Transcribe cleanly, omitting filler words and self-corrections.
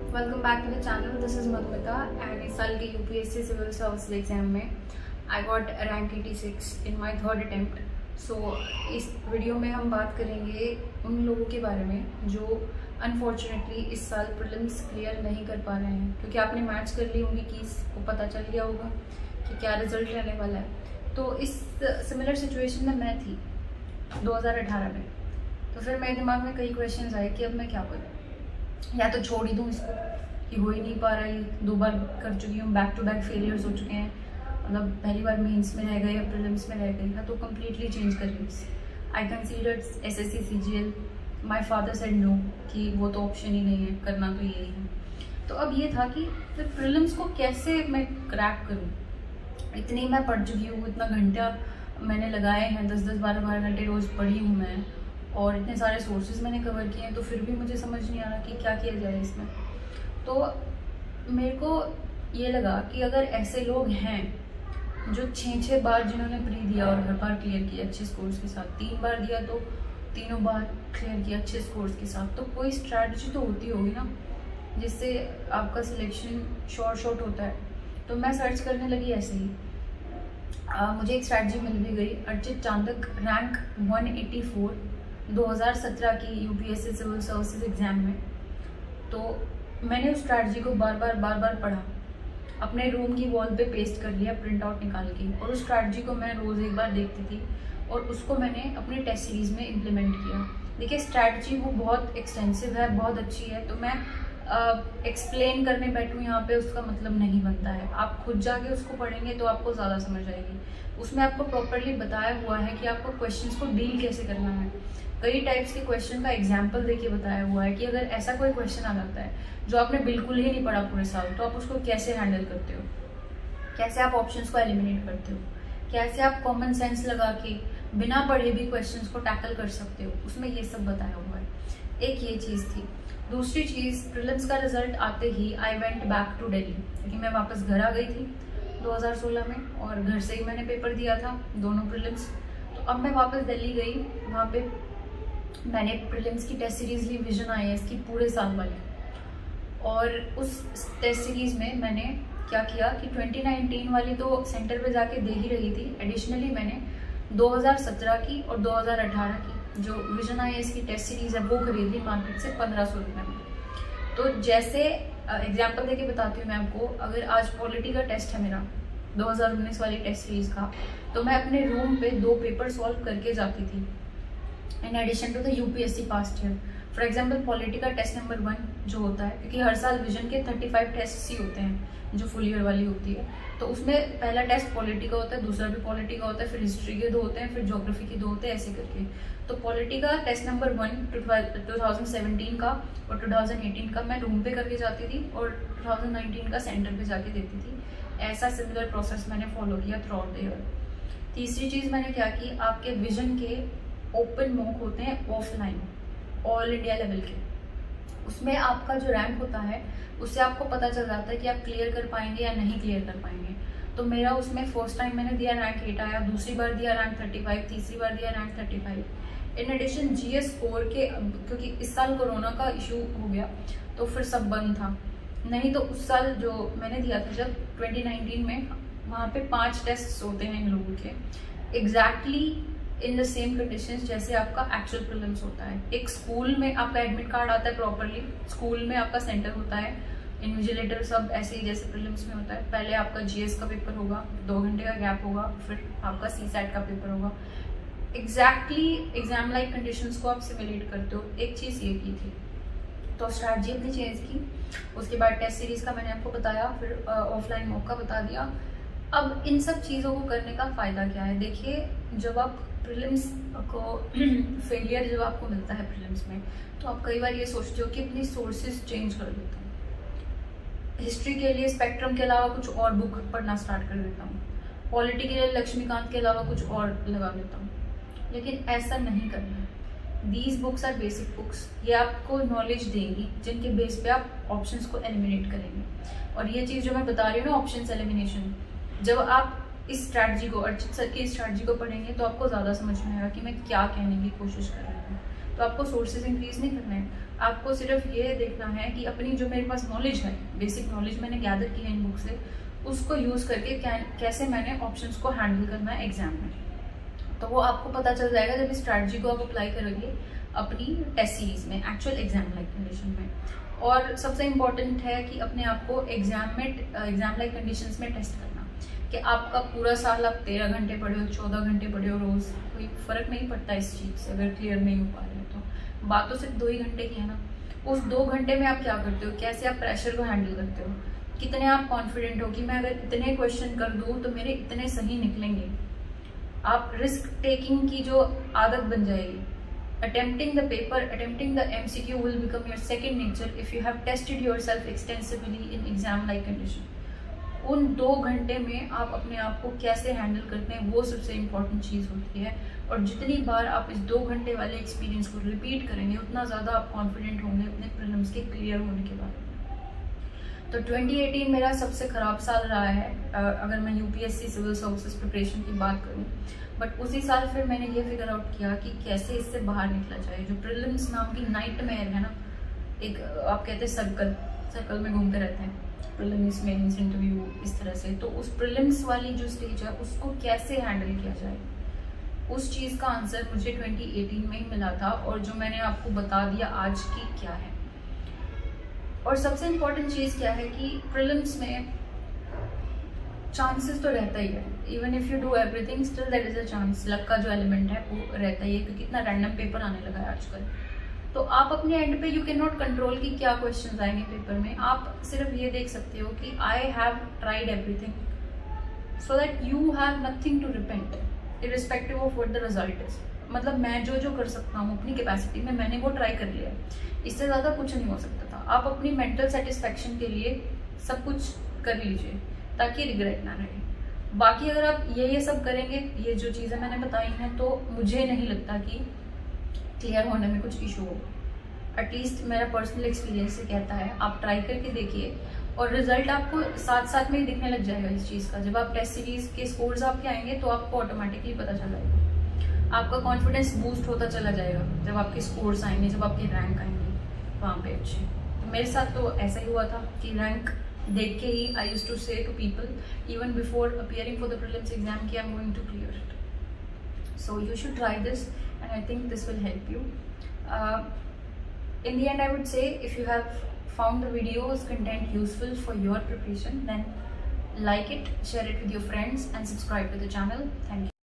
Welcome back to the channel. This is Madhumita and इस साल के यूपीएससी सिविल सर्विस एग्जाम में I got rank 86 in my third attempt. So इस video में हम बात करेंगे उन लोगों के बारे में जो अनफॉर्चुनेटली इस साल प्रीलिम्स क्लियर नहीं कर पा रहे हैं, क्योंकि आपने मैच कर ली होंगी कीज को पता चल गया होगा कि क्या रिजल्ट रहने वाला है। तो इस सिमिलर सिचुएशन में मैं थी 2018 में। तो फिर मेरे दिमाग में कई क्वेश्चंस आए कि अब मैं क्या करूँ, या तो छोड़ ही दूँ इसको कि हो ही नहीं पा रहा, ये 2 बार कर चुकी हूँ, बैक टू बैक फेलियर्स हो चुके हैं, मतलब पहली बार मेंस में रह गए या प्रीलिम्स में रह गई था, तो कम्प्लीटली चेंज कर ली। I considered SSC CGL. My father said no कि वो तो ऑप्शन ही नहीं है, करना तो यही है। तो अब ये था कि फिर प्रीलिम्स को कैसे मैं क्रैक करूँ। इतनी मैं पढ़ चुकी हूँ, इतना घंटा मैंने लगाए हैं, 10-10, 12-12 घंटे रोज़ पढ़ी हूँ मैं, और इतने सारे सोर्सेज मैंने कवर किए हैं, तो फिर भी मुझे समझ नहीं आ रहा कि क्या किया जाए इसमें। तो मेरे को ये लगा कि अगर ऐसे लोग हैं जो 6-6 बार जिन्होंने प्री दिया और हर बार क्लियर किया अच्छे स्कोर्स के साथ, 3 बार दिया तो तीनों बार क्लियर किया अच्छे स्कोर्स के साथ, तो कोई स्ट्रैटेजी तो होती होगी ना जिससे आपका सिलेक्शन शॉर्ट होता है। तो मैं सर्च करने लगी ऐसे ही। मुझे एक स्ट्रैटेजी मिल भी गई। अर्चित चांदक रैंक 184 2017 की यूपीएससी सिविल सर्विसेज एग्जाम में। तो मैंने उस स्ट्रैटेजी को बार बार पढ़ा, अपने रूम की वॉल पे पेस्ट कर लिया प्रिंट आउट निकाल के, और उस स्ट्रैटेजी को मैं रोज़ एक बार देखती थी और उसको मैंने अपने टेस्ट सीरीज़ में इम्प्लीमेंट किया। देखिए स्ट्रैटेजी वो बहुत एक्सटेंसिव है, बहुत अच्छी है, तो मैं एक्सप्लेन करने बैठूँ यहाँ पे उसका मतलब नहीं बनता है। आप खुद जाके उसको पढ़ेंगे तो आपको ज़्यादा समझ आएगी। उसमें आपको प्रॉपरली बताया हुआ है कि आपको क्वेश्चंस को डील कैसे करना है। कई टाइप्स के क्वेश्चन का एग्जाम्पल देके बताया हुआ है कि अगर ऐसा कोई क्वेश्चन आ जाता है जो आपने बिल्कुल ही नहीं पढ़ा पूरे साल, तो आप उसको कैसे हैंडल करते हो, कैसे आप ऑप्शंस को एलिमिनेट करते हो, कैसे आप कॉमन सेंस लगा के बिना पढ़े भी क्वेश्चंस को टैकल कर सकते हो। उसमें ये सब बताया हुआ है। एक ये चीज़ थी। दूसरी चीज़, प्रीलिम्स का रिजल्ट आते ही I went back to Delhi, क्योंकि मैं वापस घर आ गई थी 2016 में, और घर से ही मैंने पेपर दिया था दोनों प्रीलिम्स। तो अब मैं वापस दिल्ली गई, वहाँ पे मैंने प्रीलिम्स की टेस्ट सीरीज ली, विजन IAS की पूरे साल वाली। और उस टेस्ट सीरीज में मैंने क्या किया कि 2019 वाली तो सेंटर पे जाके दे ही रही थी, एडिशनली मैंने 2017 की और 2018 की जो विजन IAS की टेस्ट सीरीज है वो खरीद ली मार्केट से 1500 रुपये में। तो जैसे एग्जाम्पल देके बताती हूँ मैं आपको, अगर आज पॉलिटी का टेस्ट है मेरा 2019 वाली टेस्ट सीरीज का, तो मैं अपने रूम पे 2 पेपर सॉल्व करके जाती थी in addition to the UPSC past year. For example polity का टेस्ट नंबर 1 जो होता है, क्योंकि हर साल विजन के 35 टेस्ट ही होते हैं जो फुल ईयर वाली होती है, तो उसमें पहला टेस्ट पॉलिटी का होता है, दूसरा भी पॉलिटी का होता है, फिर हिस्ट्री के 2 होते हैं, फिर ज्योग्राफी के 2 होते हैं, ऐसे करके। तो पॉलिटी का टेस्ट नंबर 1 2017 का और 2018 का मैं रूम पे करके जाती थी, और 2019 का सेंटर पे जाके देती थी। ऐसा सिमिलर प्रोसेस मैंने फॉलो किया थ्रू आउट द ईयर। तीसरी चीज़ मैंने क्या की, आपके विजन के ओपन मॉक होते हैं ऑफलाइन, ऑल इंडिया लेवल के, उसमें आपका जो रैंक होता है उससे आपको पता चल जाता है कि आप क्लियर कर पाएंगे या नहीं क्लियर कर पाएंगे। तो मेरा उसमें फर्स्ट टाइम मैंने दिया रैंक 8 आया, दूसरी बार दिया रैंक 35, तीसरी बार दिया rank 35। In addition GS score के, क्योंकि इस साल कोरोना का इशू हो गया तो फिर सब बंद था, नहीं तो उस साल जो मैंने दिया था जब 2019 में, वहाँ पे 5 टेस्ट होते हैं इन लोगों के exactly in the same conditions जैसे आपका एक्चुअल प्रीलिम्स होता है। एक स्कूल में आपका एडमिट कार्ड आता है प्रॉपरली, स्कूल में आपका सेंटर होता है, इन्विजिलेटर सब ऐसे ही जैसे प्रीलिम्स में होता है। पहले आपका GS का पेपर होगा, 2 घंटे का गैप होगा, फिर आपका CSAT का पेपर होगा। एग्जैक्टली एग्जाम लाइक कंडीशंस को आप सिमुलेट करते हो। एक चीज़ ये की थी, तो स्ट्रैटेजी अपनी चेंज की। उसके बाद टेस्ट सीरीज का मैंने आपको बताया, फिर ऑफलाइन मॉक का बता दिया। अब इन सब चीज़ों को करने का फ़ायदा क्या है। देखिए जब आप प्रीलिम्स को फेलियर जब आपको मिलता है प्रीलिम्स में, तो आप कई बार ये सोचते हो कि अपनी सोर्सेज चेंज कर देता हूँ, हिस्ट्री के लिए स्पेक्ट्रम के अलावा कुछ और बुक पढ़ना स्टार्ट कर देता हूँ, पॉलिटी के लिए लक्ष्मीकांत के अलावा कुछ और लगा लेता हूँ, लेकिन ऐसा नहीं करना है। These books are basic books, ये आपको नॉलेज देंगी जिनके बेस पे आप ऑप्शंस को एलिमिनेट करेंगे। और ये चीज़ जो मैं बता रही हूँ ना, ऑप्शंस एलिमिनेशन, जब आप इस स्ट्रैटेजी को, अर्चित सर की स्ट्रैटेजी को पढ़ेंगे तो आपको ज़्यादा समझ में आएगा कि मैं क्या कहने की कोशिश कर रही हूँ। तो आपको सोर्सेज इंक्रीज नहीं करने हैं, आपको सिर्फ ये देखना है कि अपनी जो मेरे पास नॉलेज है, बेसिक नॉलेज मैंने गैदर की है इन बुक से, उसको यूज़ करके कैसे मैंने ऑप्शंस को हैंडल करना है एग्जाम में। तो वो आपको पता चल जाएगा जब इस स्ट्रैटेजी को आप अप्लाई करोगे अपनी टेस्ट सीरीज में, एक्चुअल एग्जाम लाइक कंडीशन में। और सबसे इम्पोर्टेंट है कि अपने आप को एग्जाम लाइक कंडीशंस में टेस्ट करना, कि आपका पूरा साल आप 13 घंटे पढ़े हो, 14 घंटे पढ़े हो रोज़, कोई फ़र्क नहीं पड़ता इस चीज़ से अगर क्लियर नहीं हो पा रहे हो तो। बात तो सिर्फ 2 ही घंटे की है ना। उस 2 घंटे में आप क्या करते हो, कैसे आप प्रेशर को हैंडल करते हो, कितने आप कॉन्फिडेंट हो कि मैं अगर इतने क्वेश्चन कर दूँ तो मेरे इतने सही निकलेंगे। आप रिस्क टेकिंग की जो आदत बन जाएगी। Attempting the paper, attempting the MCQ will become your second nature if you have tested yourself extensively in exam-like condition. उन 2 घंटे में आप अपने आप को कैसे हैंडल करते हैं वो सबसे इम्पोर्टेंट चीज़ होती है। और जितनी बार आप इस 2 घंटे वाले एक्सपीरियंस को रिपीट करेंगे उतना ज़्यादा आप कॉन्फिडेंट होंगे अपने प्रीलिम्स के क्लियर होने के बारे में। तो 2018 मेरा सबसे ख़राब साल रहा है अगर मैं यूपीएससी सिविल सर्विसेज प्रिपरेशन की बात करूँ। बट उसी साल फिर मैंने ये फिगर आउट किया कि कैसे इससे बाहर निकला जाए। जो प्रीलिम्स नाम की नाइटमेयर है ना, एक आप कहते हैं सर्कल में घूमते रहते हैं, प्रीलिम्स मेंस इंटरव्यू इस तरह से। तो उस प्रीलिम्स वाली जो स्टेज है उसको कैसे हैंडल किया जाए, उस चीज़ का आंसर मुझे 2018 में ही मिला था और जो मैंने आपको बता दिया आज की क्या है। और सबसे इम्पोर्टेंट चीज़ क्या है कि प्रीलिम्स में चांसेस तो रहता ही है, even if you do everything still there is a chance. Luck का जो एलिमेंट है वो रहता ही है क्योंकि इतना रैंडम पेपर आने लगा है आजकल। तो आप अपने एंड पे यू कैन नॉट कंट्रोल कि क्या क्वेश्चंस आएंगे पेपर में। आप सिर्फ ये देख सकते हो कि I have tried everything so that you have nothing to repent irrespective of what the result is. मतलब मैं जो कर सकता हूँ अपनी कैपेसिटी में मैंने वो ट्राई कर लिया, इससे ज़्यादा कुछ नहीं हो सकता था। आप अपनी मेंटल सेटिस्फेक्शन के लिए सब कुछ कर लीजिए ताकि रिग्रेट ना रहे। बाकी अगर आप ये सब करेंगे, ये जो चीज़ें मैंने बताई हैं, तो मुझे नहीं लगता कि क्लियर होने में कुछ इशू हो। एटलीस्ट मेरा पर्सनल एक्सपीरियंस से कहता है आप ट्राई करके देखिए और रिजल्ट आपको साथ साथ में ही दिखने लग जाएगा इस चीज़ का। जब आप टेस्ट सीरीज के स्कोर्स आपके आएंगे तो आपको ऑटोमेटिकली पता चल जाएगा, आपका कॉन्फिडेंस बूस्ट होता चला जाएगा जब आपके स्कोर्स आएंगे, जब आपके रैंक आएंगे वहाँ पे अच्छे। तो मेरे साथ तो ऐसा ही हुआ था कि रैंक देख के ही I used to say to people even before appearing for the prelims exam कि I am going to clear it. So you should try this and I think this will help you. In the end, I would say if you have found the video's content useful for your preparation, then like it, share it with your friends and subscribe to the channel. Thank you.